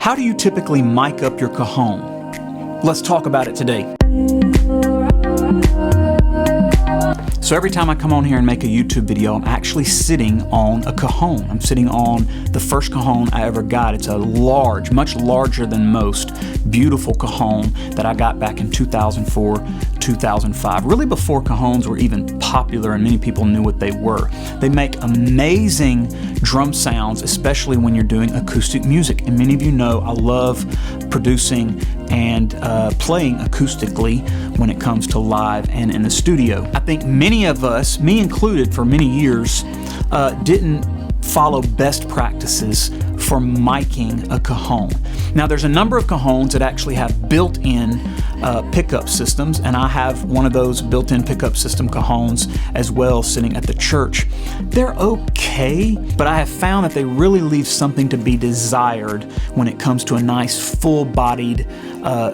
How do you typically mic up your cajon? Let's talk about it today. So every time I come on here and make a YouTube video, I'm actually sitting on a cajon. I'm sitting on the first cajon I ever got. It's a large, much larger than most, beautiful cajon that I got back in 2004, 2005. Really before cajons were even popular and many people knew what they were. They make amazing drum sounds, especially when you're doing acoustic music. And many of you know I love producing and playing acoustically when it comes to live and in the studio. I think many of us, me included for many years, didn't follow best practices for miking a cajon. Now there's a number of cajons that actually have built-in pickup systems, and I have one of those built-in pickup system cajons as well sitting at the church. They're okay, but I have found that they really leave something to be desired when it comes to a nice full-bodied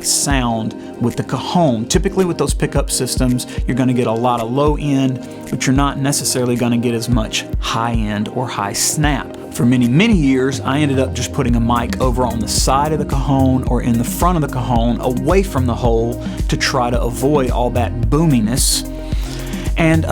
sound with the cajon. Typically with those pickup systems, you're going to get a lot of low end, but you're not necessarily going to get as much high end or high snap. For many, many years, I ended up just putting a mic over on the side of the cajon or in the front of the cajon away from the hole to try to avoid all that boominess. And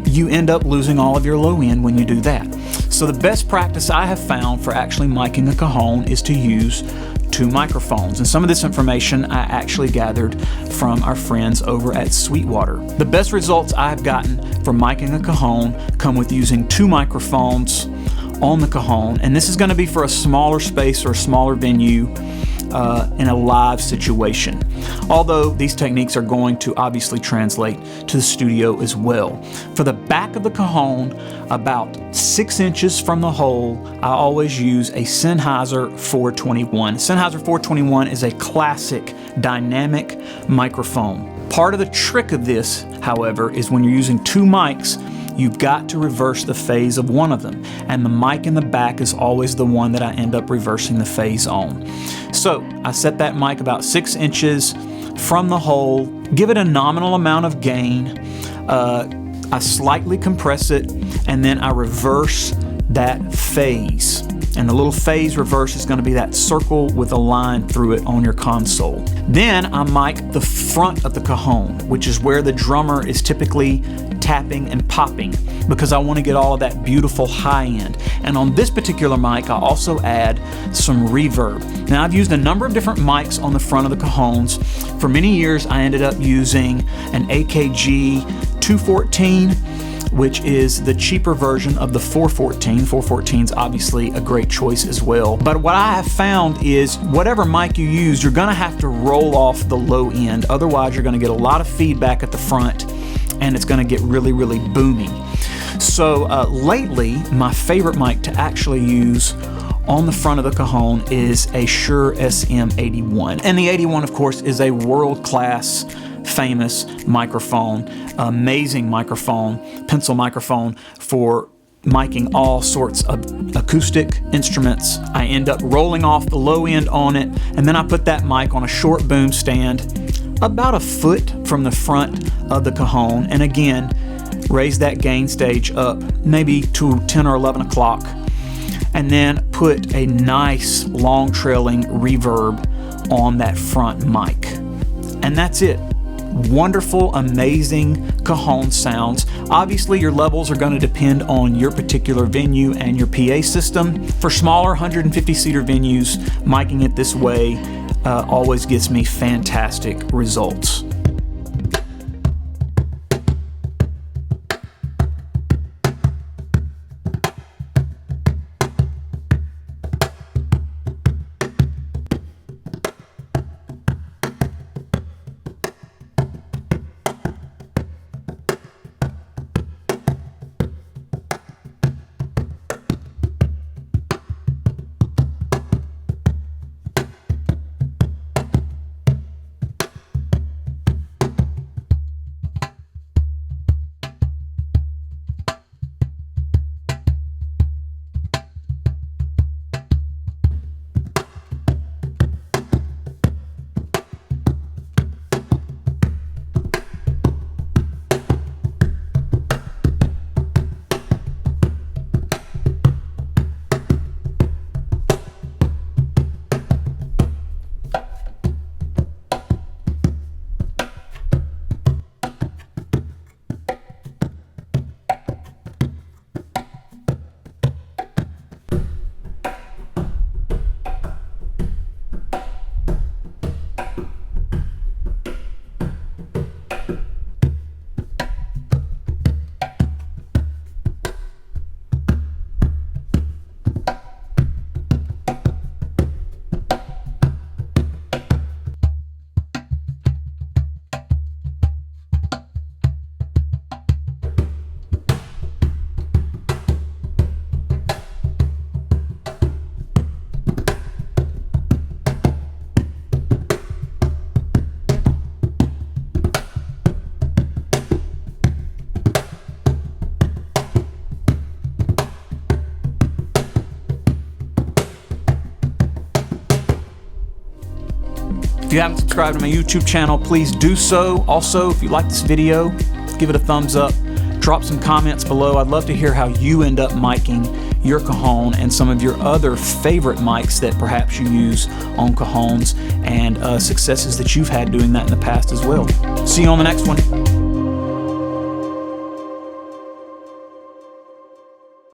you end up losing all of your low end when you do that. So the best practice I have found for actually miking a cajon is to use two microphones. And some of this information I actually gathered from our friends over at Sweetwater. The best results I've gotten from miking a cajon come with using two microphones on the cajon, and this is going to be for a smaller space or a smaller venue in a live situation. Although these techniques are going to obviously translate to the studio as well. For the back of the cajon, about 6 inches from the hole, I always use a Sennheiser 421. Sennheiser 421 is a classic dynamic microphone. Part of the trick of this, however, is when you're using two mics, you've got to reverse the phase of one of them. And the mic in the back is always the one that I end up reversing the phase on. So I set that mic about 6 inches from the hole, give it a nominal amount of gain, I slightly compress it, and then I reverse that phase. And the little phase reverse is going to be that circle with a line through it on your console. Then I mic the front of the cajon, which is where the drummer is typically tapping and popping, because I want to get all of that beautiful high end. And on this particular mic, I also add some reverb. Now I've used a number of different mics on the front of the cajons. For many years, I ended up using an AKG 214, which is the cheaper version of the 414. 414 is obviously a great choice as well. But what I have found is whatever mic you use, you're gonna have to roll off the low end. Otherwise, you're gonna get a lot of feedback at the front and it's gonna get really, really boomy. So lately, my favorite mic to actually use on the front of the cajon is a Shure SM81. And the 81, of course, is a world-class famous microphone, amazing microphone, pencil microphone for miking all sorts of acoustic instruments. I end up rolling off the low end on it, and then I put that mic on a short boom stand about a foot from the front of the cajon, and again, raise that gain stage up maybe to 10 or 11 o'clock, and then put a nice long trailing reverb on that front mic. And that's it. Wonderful, amazing cajon sounds. Obviously, your levels are going to depend on your particular venue and your PA system. For smaller 150-seater venues, miking it this way always gets me fantastic results. If you haven't subscribed to my YouTube channel, please do so. Also, if you like this video, give it a thumbs up. Drop some comments below. I'd love to hear how you end up miking your Cajon and some of your other favorite mics that perhaps you use on Cajons, and successes that you've had doing that in the past as well. See you on the next one.